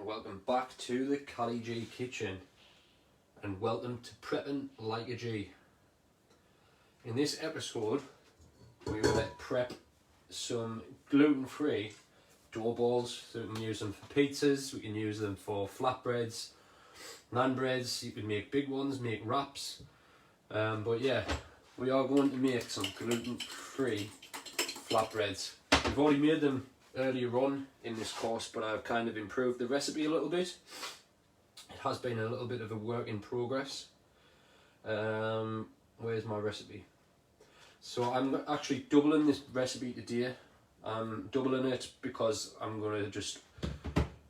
welcome back to the Cali G kitchen, and welcome to prepping like a G. In this episode we will prep some gluten-free dough balls, so we can use them for pizzas, we can use them for flatbreads, naan breads, you can make big ones, make wraps, but yeah, we are going to make some gluten-free flatbreads. We've already made them earlier on in this course, but I've kind of improved the recipe a little bit. It has been a little bit of a work in progress. Where's my recipe? So I'm actually doubling this recipe today. I'm doubling it because I'm going to just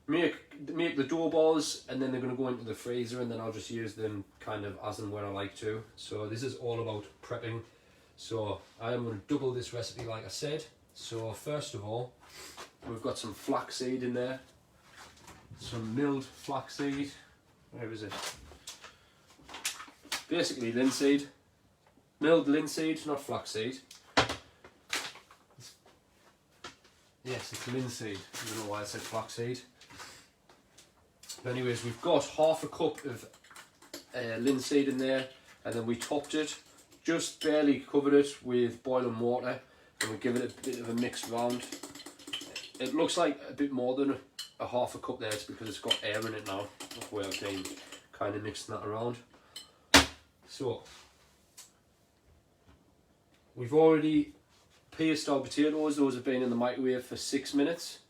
make the dough balls, and then they're going to go into the freezer, and then I'll just use them kind of as and when I like to. So this is all about prepping. So I am going to double this recipe like I said. So first of all, we've got some flaxseed in there, some milled flaxseed. Where is it? Basically linseed, milled linseed, not flaxseed. Yes, it's linseed. I don't know why I said flaxseed. But anyways, we've got half a cup of linseed in there, and then we topped it, just barely covered it with boiling water, and we give it a bit of a mix round. It looks like a bit more than a half a cup there. It's because it's got air in it now, where I've been kind of mixing that around. So we've already pierced our potatoes. Those have been in the microwave for 6 minutes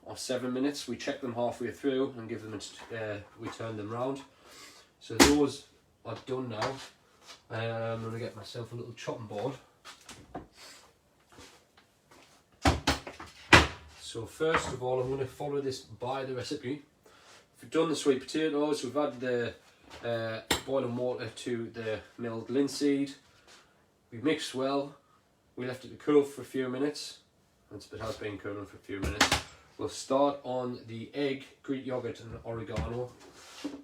or 7 minutes. We check them halfway through and give them we turn them round. So those are done now. I'm going to get myself a little chopping board. So first of all, I'm going to follow this by the recipe. We've done the sweet potatoes, we've added the boiling water to the milled linseed. We mixed well, we left it to cool for a few minutes. It has been cooling for a few minutes. We'll start on the egg, Greek yogurt and oregano.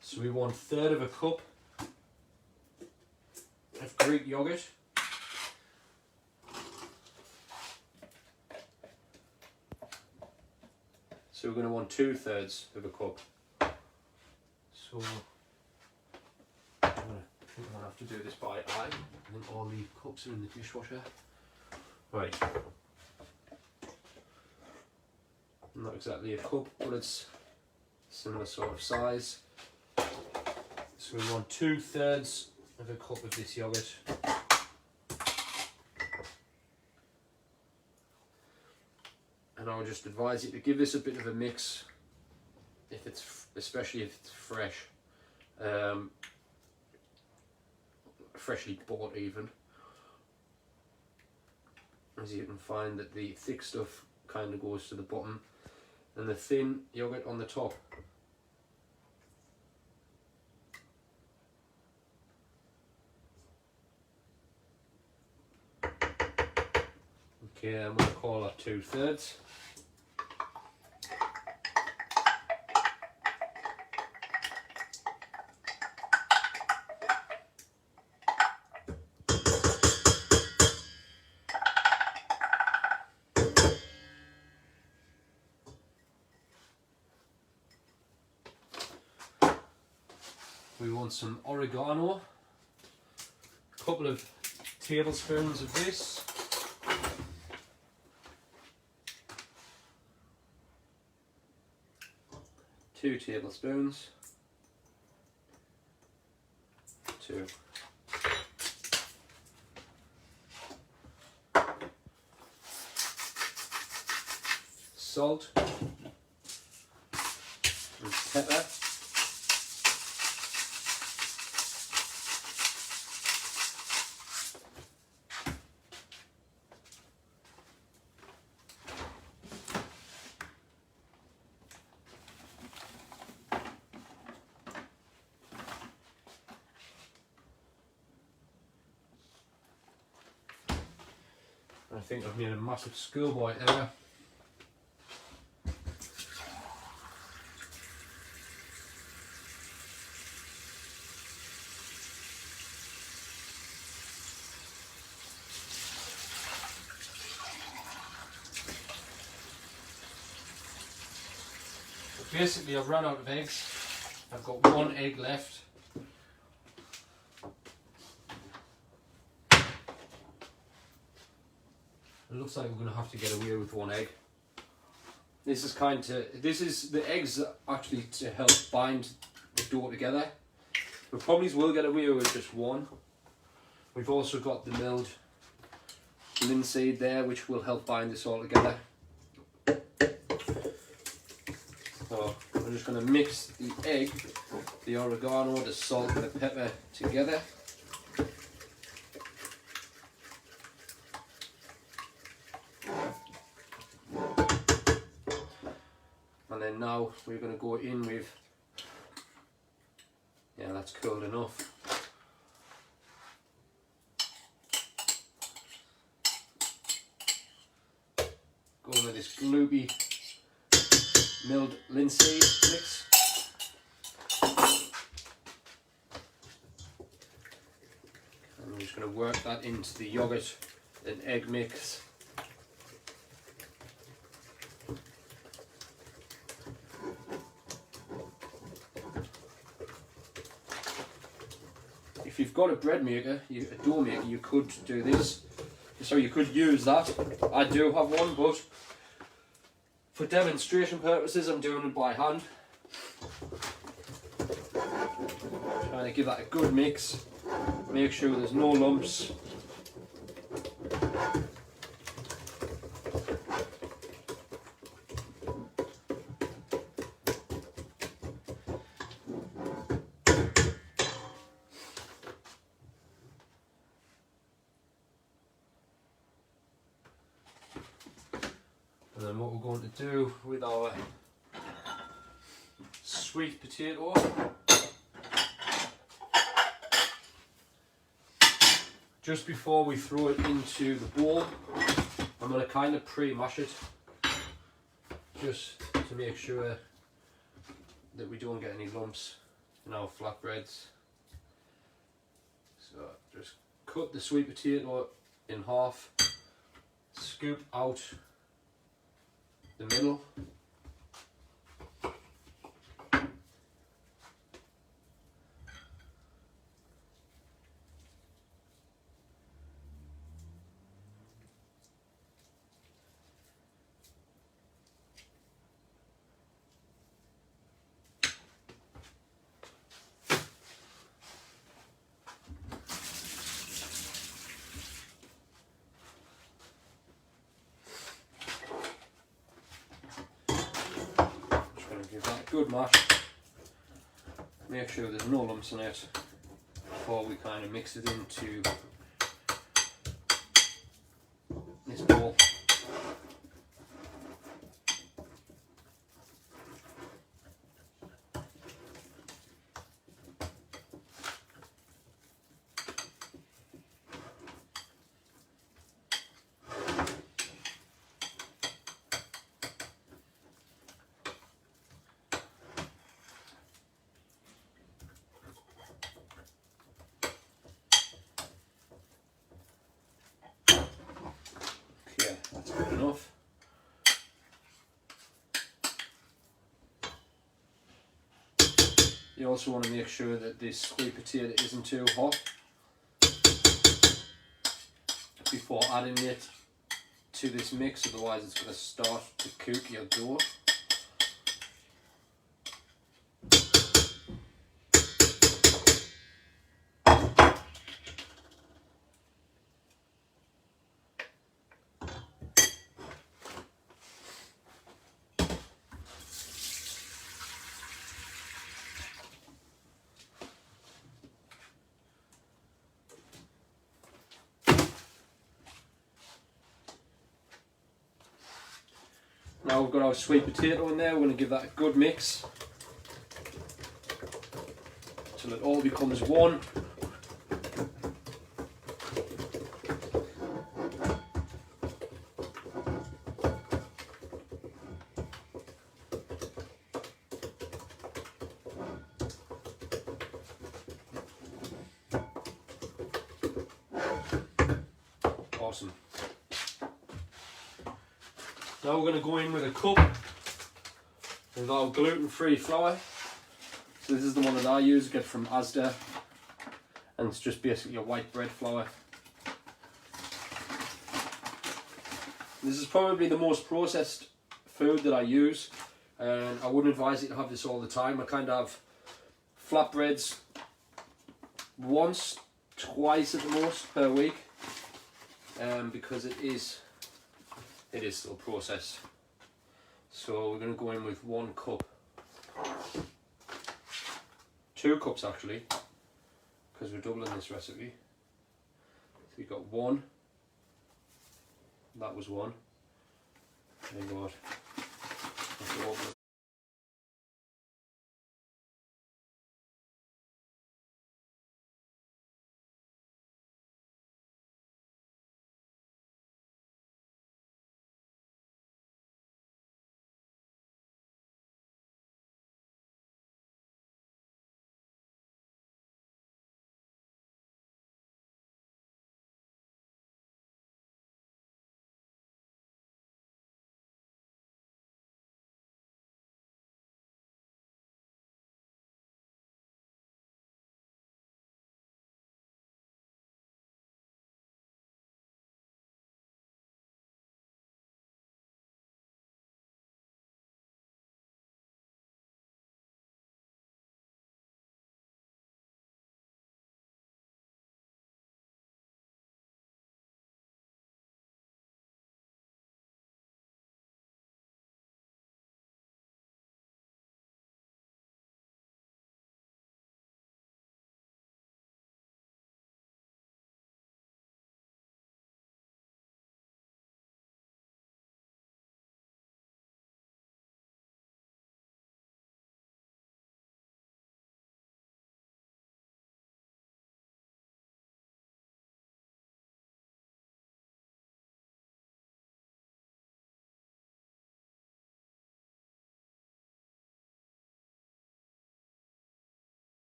So we want 1/3 of a cup of Greek yogurt. So we're going to want 2/3 of a cup. So I think I'm going to have to do this by eye. I think all the cups are in the dishwasher. Right. Not exactly a cup, but it's similar sort of size. So we want 2/3 of a cup of this yogurt. And I would just advise you to give this a bit of a mix, especially if it's fresh, freshly bought even. As you can find that the thick stuff kind of goes to the bottom, and the thin yogurt on the top. Okay, I'm going to call that 2/3. We want some oregano, a couple of tablespoons of this. Two tablespoons. 2. Salt and pepper. I think I've made a massive schoolboy error. basically I've run out of eggs. I've got one egg left. It looks like we're going to have to get away with one egg. This is the eggs that actually to help bind the dough together. We probably will get away with just one. We've also got the milled linseed there, which will help bind this all together. So I'm just going to mix the egg, the oregano, the salt and the pepper together. And then now we're going to go in with, yeah, that's cold enough. Go in with this gloopy milled linseed mix. And we're just going to work that into the yogurt and egg mix. If you've got a bread maker, a dough maker, you could do this. So you could use that. I do have one, but for demonstration purposes, I'm doing it by hand. Trying to give that a good mix. Make sure there's no lumps. And then what we're going to do with our sweet potato, just before we throw it into the bowl, I'm going to kind of pre-mash it, just to make sure that we don't get any lumps in our flatbreads. So just cut the sweet potato in half, scoop out the middle, give that a good mash, make sure there's no lumps in it before we kind of mix it into this bowl. That's good enough. You also want to make sure that this sweet potato isn't too hot before adding it to this mix, otherwise it's going to start to cook your dough. Now we've got our sweet potato in there, we're going to give that a good mix till it all becomes one. Awesome. Now we're going to go in with a cup We've got our gluten-free flour. So this is the one that I use, get from Asda, and it's just basically a white bread flour. This is probably the most processed food that I use, and I wouldn't advise you to have this all the time. I kind of have flatbreads once, twice at the most per week, because it is still processed. So we're going to go in with 1 cup, 2 cups actually, because we're doubling this recipe. So you've got 1, that was 1, thank God.